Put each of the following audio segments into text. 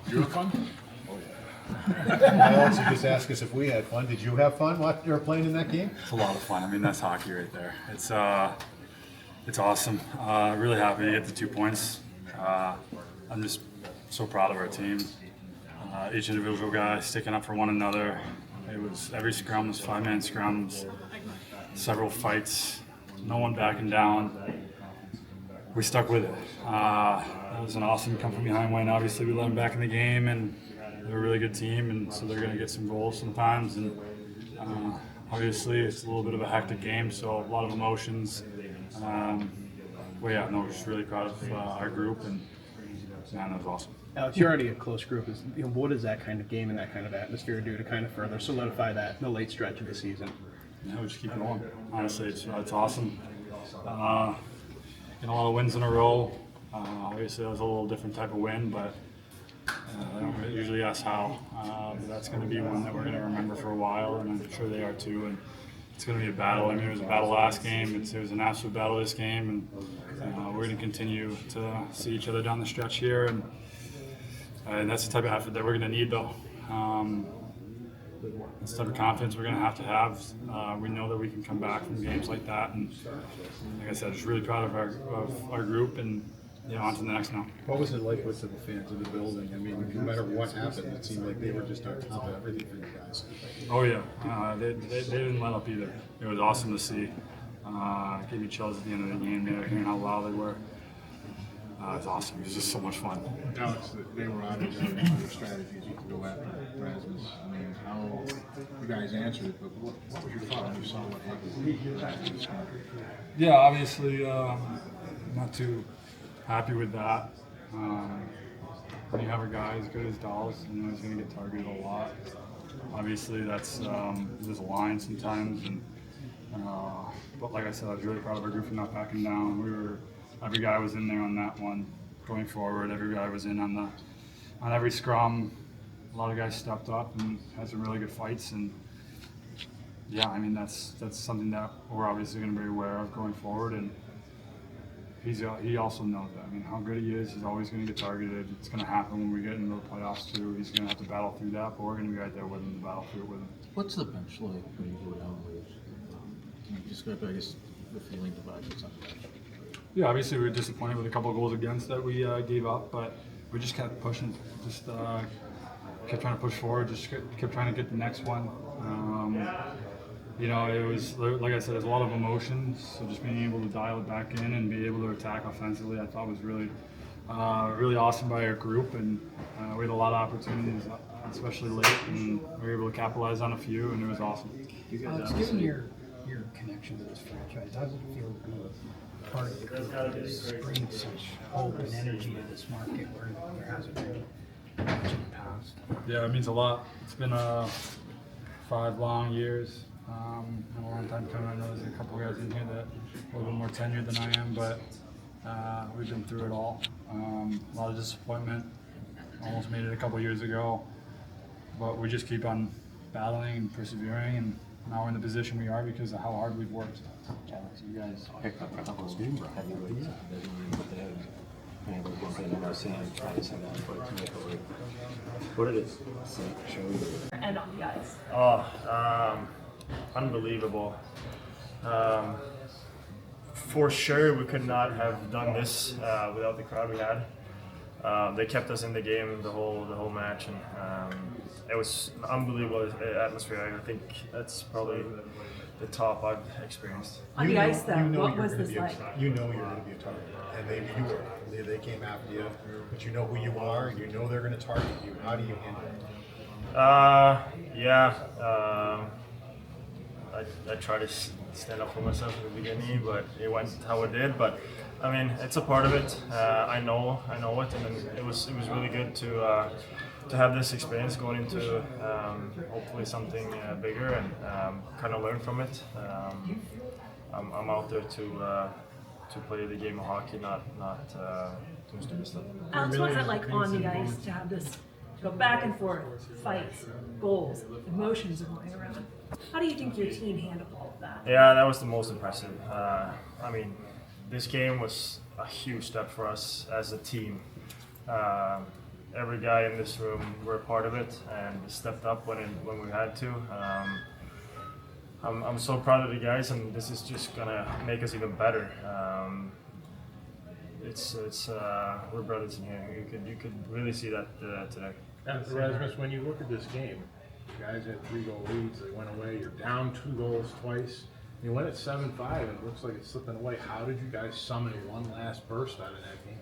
You have fun? Well, so just ask us if we had fun. Did you have fun while you were playing in that game? It's a lot of fun. I mean, that's hockey right there. It's awesome. Really happy to get the 2 points. I'm just so proud of our team. Each individual guy sticking up for one another. Every scrum was 5-man scrums, several fights, no one backing down. We stuck with it. It was an awesome come from behind win. Obviously, we let them back in the game, and they're a really good team, and so they're going to get some goals sometimes. And obviously, it's a little bit of a hectic game, so a lot of emotions. Well, yeah, no, we're just really proud of our group, and man, that was awesome. Alex, you're already a close group. What does that kind of game and that kind of atmosphere do to kind of further solidify that in the late stretch of the season? Yeah, we just keep going. Honestly, it's awesome. A lot of wins in a row. Obviously, that was a little different type of win, but I don't usually ask how. But that's going to be one that we're going to remember for a while, and I'm sure they are too. And it's going to be a battle. I mean, it was a battle last game. It was an absolute battle this game, and we're going to continue to see each other down the stretch here. And that's the type of effort that we're going to need, though. That's the type of confidence we're going to have. We know that we can come back from games like that, and like I said, just really proud of our group, and on to the next now. What was it like with the fans in the building? I mean, no matter what happened, it seemed like they were just on top of everything for you guys. Oh yeah, they didn't let up either. It was awesome to see. Gave me chills at the end of the game, hearing how loud they were. It was awesome. It was just so much fun. Alex, they were obviously other strategies you could go after Rasmus. I mean, how you guys answered it, but what was your thought when you saw what happened? Yeah, obviously, not too happy with that. When you have a guy as good as Dahls, he's going to get targeted a lot. Obviously, there's a line sometimes, but like I said, I was really proud of our group for not backing down. Every guy was in there on that one going forward. Every guy was in on every scrum. A lot of guys stepped up and had some really good fights. And yeah, I mean that's something that we're obviously going to be aware of going forward. And he also knows that. I mean, how good he is. He's always going to get targeted. It's going to happen when we get into the playoffs too. He's going to have to battle through that, but we're going to be right there with him to battle through it with him. What's the bench like when you go down with? Can you describe, I guess, the feeling about it? Yeah, obviously we were disappointed with a couple of goals against that we gave up, but we just kept pushing, kept trying to push forward, just kept trying to get the next one. It was, like I said, there's a lot of emotions, so just being able to dial it back in and be able to attack offensively, I thought was really awesome by our group, and we had a lot of opportunities, especially late, and we were able to capitalize on a few, and it was awesome. Alex, given your connection to this franchise, how does it feel to be part of the group that is bringing such hope and energy to this market where there hasn't been much in the past? Yeah, it means a lot. It's been 5 long years. A long time coming. I know there's a couple guys in here that are a little bit more tenured than I am, but we've been through it all. A lot of disappointment. Almost made it a couple years ago, but we just keep on battling and persevering, and now we're in the position we are because of how hard we've worked. Alex, you guys picked up a couple of heavyweights. Been able to bump in on the sand, try to send that foot to make a lead. What did it show you? And on the ice. Unbelievable. For sure, we could not have done this without the crowd we had. They kept us in the game the whole match, and it was an unbelievable atmosphere. I think that's probably the top I've experienced. On the ice, though, what was this like? You know you're going to be a target, and you were. They came after you, but you know who you are, and you know they're going to target you. How do you handle it? I tried to stand up for myself at the beginning, but it went how it did. But I mean, it's a part of it. I know it, and it was really good to have this experience going into hopefully something bigger and kind of learn from it. I'm out there to play the game of hockey, not do stupid stuff. Alex, what's it like on the ice to have this go back and forth, fights, goals, emotions are going around? How do you think your team handled all of that? Yeah, that was the most impressive. I mean, this game was a huge step for us as a team. every guy in this room were a part of it and stepped up when we had to. I'm so proud of the guys, and this is just gonna make us even better. We're brothers in here. You could really see that today. And Rasmus, when you look at this game, you guys had 3-goal leads, they went away, you're down 2 goals twice. You went at 7-5 and it looks like it's slipping away. How did you guys summon one last burst out of that game?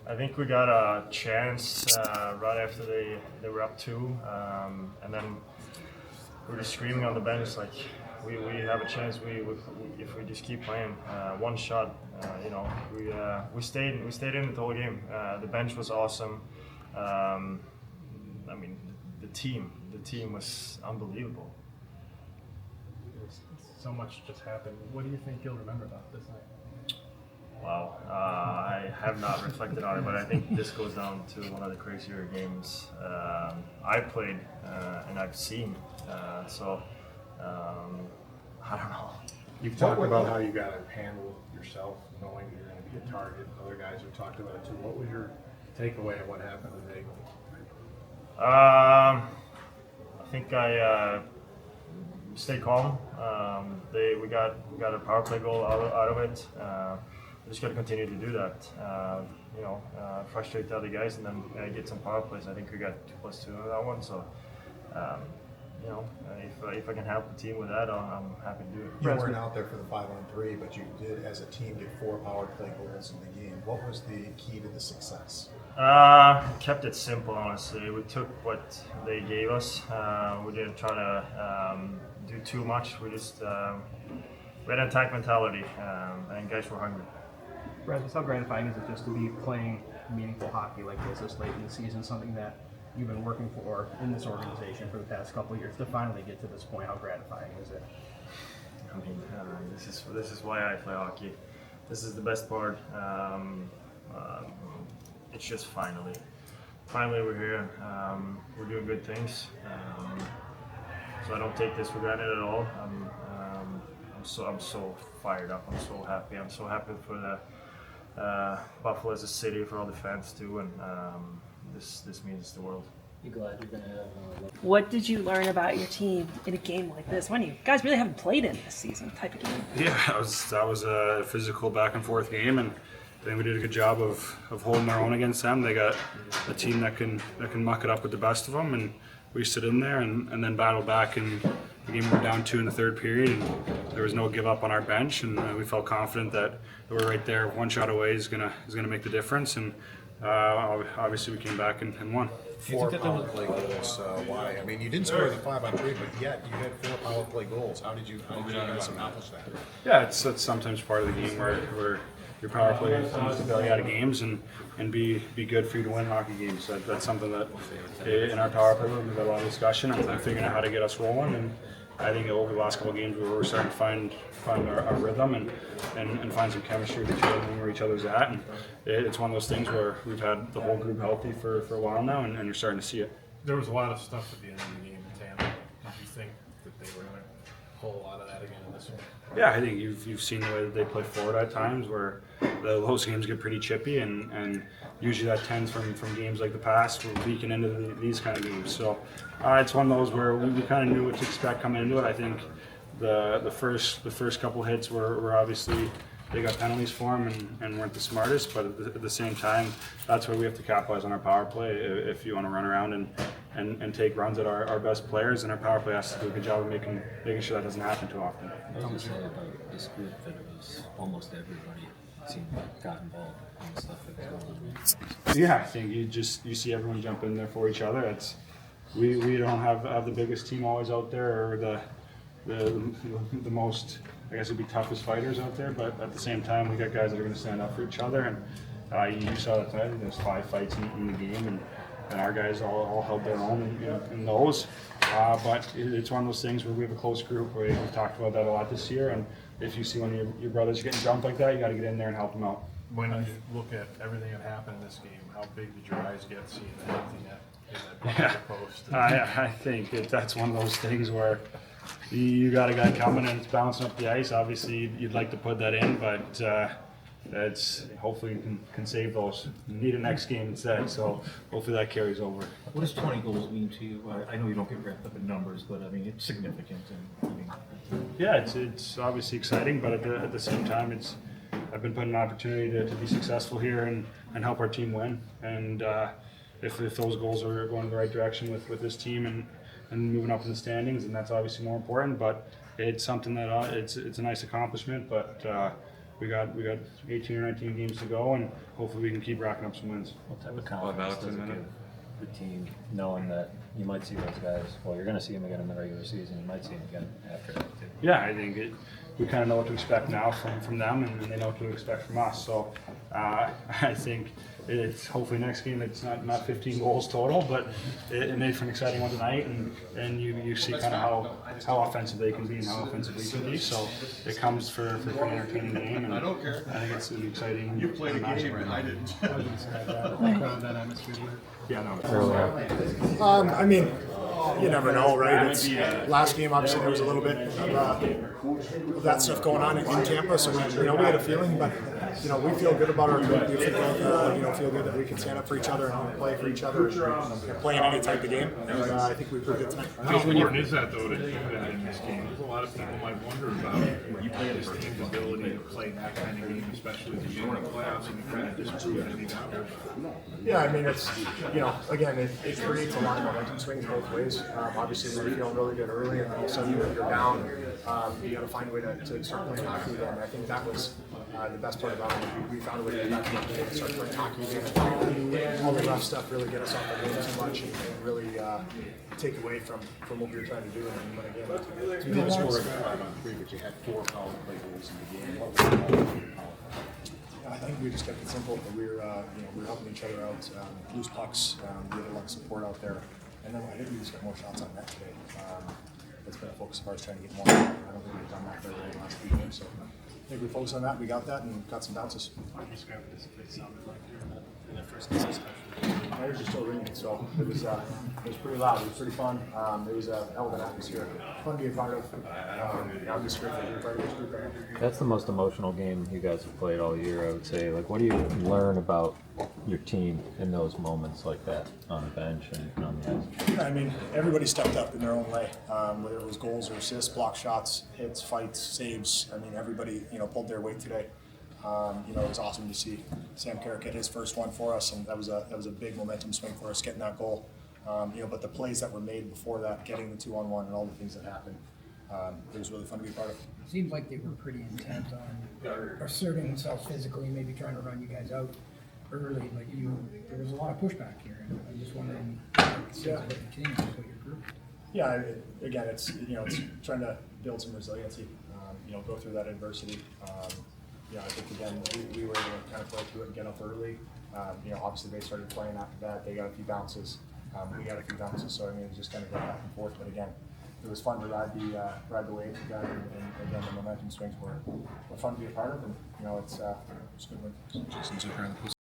I think we got a chance right after they were up 2, and then we were just screaming on the bench like we have a chance. If we just keep playing one shot, we stayed in it the whole game. The bench was awesome. I mean, the team was unbelievable. So much just happened. What do you think you'll remember about this night? Wow, I have not reflected on it, but I think this goes down to one of the crazier games I've played and I've seen. I don't know. You've talked about how you got to handle yourself, knowing you're going to be a target. Other guys have talked about it too. What was your takeaway of what happened today? I think I stayed calm. We got a power play goal out of it. We just got to continue to do that. Frustrate the other guys and then get some power plays. I think we got 2+2 on that one. So, if I can help the team with that, I'm happy to do it. You weren't out there for the 5-on-3, but you did, as a team, get 4 power play goals in the game. What was the key to the success? Kept it simple, honestly. We took what they gave us. We didn't try to do too much. We just we had an attack mentality, and guys were hungry. Rasmus, how gratifying is it just to be playing meaningful hockey like this late in the season, something that you've been working for in this organization for the past couple of years, to finally get to this point? How gratifying is it? I mean, this is why I play hockey. This is the best part. It's just finally we're here. We're doing good things. So I don't take this for granted at all. I'm so fired up. I'm so happy. I'm so happy for the Buffalo as a city, for all the fans too, and this means the world. You glad you're gonna have? What did you learn about your team in a game like this? When you guys really haven't played in this season type of game. Yeah, that was a physical back and forth game, and I think we did a good job of holding our own against them. They got a team that can muck it up with the best of them, and we stood in there and then battled back. And the game we were down 2 in the third period, and there was no give up on our bench, and we felt confident that we're right there, one shot away is gonna make the difference. And obviously we came back and won. 4 power play goals. Why? I mean, you didn't score the 5-on-3, but yet you had 4 power play goals. How did you guys accomplish that? Yeah, it's sometimes part of the game where your power play needs to bail you out of games and be good for you to win hockey games. That's something that in our power play we've had a lot of discussion on figuring out how to get us rolling. And I think over the last couple of games we're starting to find our rhythm and find some chemistry with each other and where each other's at. And it's one of those things where we've had the whole group healthy for a while now, and you're starting to see it. There was a lot of stuff at the end of the game in Tampa. Did you think that they were going to pull a lot of that again in this one? Yeah, I think you've seen the way that they play forward at times, where those games get pretty chippy, and usually that tends from games like the past. We're leaking into these kind of games. So it's one of those where we kind of knew what to expect coming into it. I think the first couple hits were obviously they got penalties for them and weren't the smartest, but at the same time, that's where we have to capitalize on our power play if you want to run around and take runs at our best players, and our power play has to do a good job of making sure that doesn't happen too often. I was say about this group that it was almost everybody seemed like got involved in the stuff that was going on. Yeah, I think you see everyone jump in there for each other. We don't have the biggest team always out there, or the most, I guess it'd be toughest fighters out there, but at the same time we got guys that are going to stand up for each other, and you saw that tonight. There's 5 fights in the game, and our guys all held their own in those. But it's one of those things where we have a close group. We've talked about that a lot this year, and if you see one of your brothers getting jumped like that, you got to get in there and help them out. When you look at everything that happened in this game, how big did your eyes get seeing the empty net in that post? I think that's one of those things where you got a guy coming and it's bouncing up the ice. Obviously, you'd like to put that in, but it's hopefully can save those. Need a next game instead, so hopefully that carries over. What does 20 goals mean to you? I know you don't get wrapped up in numbers, but I mean it's significant. And I mean, Yeah, it's obviously exciting, but at the same time, I've been put in an opportunity to be successful here and help our team win. And if those goals are going in the right direction with this team and moving up in the standings, and that's obviously more important. But it's something that it's a nice accomplishment. But we got 18 or 19 games to go, and hopefully we can keep racking up some wins. What type of confidence does it give the team knowing that you might see those guys? Well, you're going to see them again in the regular season. You might see them again after that too. Yeah, I think we kind of know what to expect now from them, and they know what to expect from us. So I think it's hopefully next game it's not 15 goals total, but it made for an exciting one tonight, and you see kind of how offensive they can be and how offensive we can be. So it comes for an entertaining game, and I think it's an exciting. You played a game, and I didn't. Yeah, no. I mean, you never know, right? It's last game. Obviously, there was a little bit of that stuff going on in Tampa, so we had a feeling, but we feel good about our group. We feel good that we can stand up for each other and play for each other and play in any type of game. And I think we proved it tonight. How important is that though to in this game? There's a lot of people might wonder about this team's ability to play that kind of game, especially if you win the playoffs and you kind of disprove anything out there. Yeah, I mean, it's, again, it creates a lot of momentum swings both ways. Obviously, we were feeling really good early, and all of a sudden you're down. You got to find a way to start playing hockey again. I think that was the best part about it. We found a way to get back to the game and start playing hockey again. All the rough stuff really get us off the game too much and really take away from what we were trying to do and win again. You didn't score 5-on-3, but you had 4 power play goals in the game. What was the I think we just kept it simple. We were helping each other out, loose pucks. We had a lot of support out there, and then I think we just got more shots on net today. That's been a focus of ours, trying to get more. I don't think we've done that very well in the last 3 games, so I think we focused on that. We got that and got some bounces. Tires are still ringing, so it was pretty loud. It was pretty fun. It was a hell of an atmosphere. Fun to be a part of. I'm just grateful to be a part of this group. That's the most emotional game you guys have played all year, I would say. Like, what do you learn about your team in those moments like that on the bench and on the ice? Yeah, I mean, everybody stepped up in their own way, whether it was goals or assists, block shots, hits, fights, saves. I mean, everybody, pulled their weight today. It was awesome to see Sam Carrick get his first one for us, and that was a big momentum swing for us, getting that goal. But the plays that were made before that, getting the 2-on-1 and all the things that happened, it was really fun to be a part of. It seemed like they were pretty intent on asserting themselves physically, maybe trying to run you guys out early, but there was a lot of pushback here, and I'm just wondering what the team is, what your group. Yeah, again, it's trying to build some resiliency, go through that adversity. I think again we were able to kind of play through it and get up early. Obviously they started playing after that. They got a few bounces. We got a few bounces. So I mean, it was just kind of go back and forth. But again, it was fun to ride the waves again, and again the momentum swings were fun to be a part of, and it's good win. Jason Zucker on the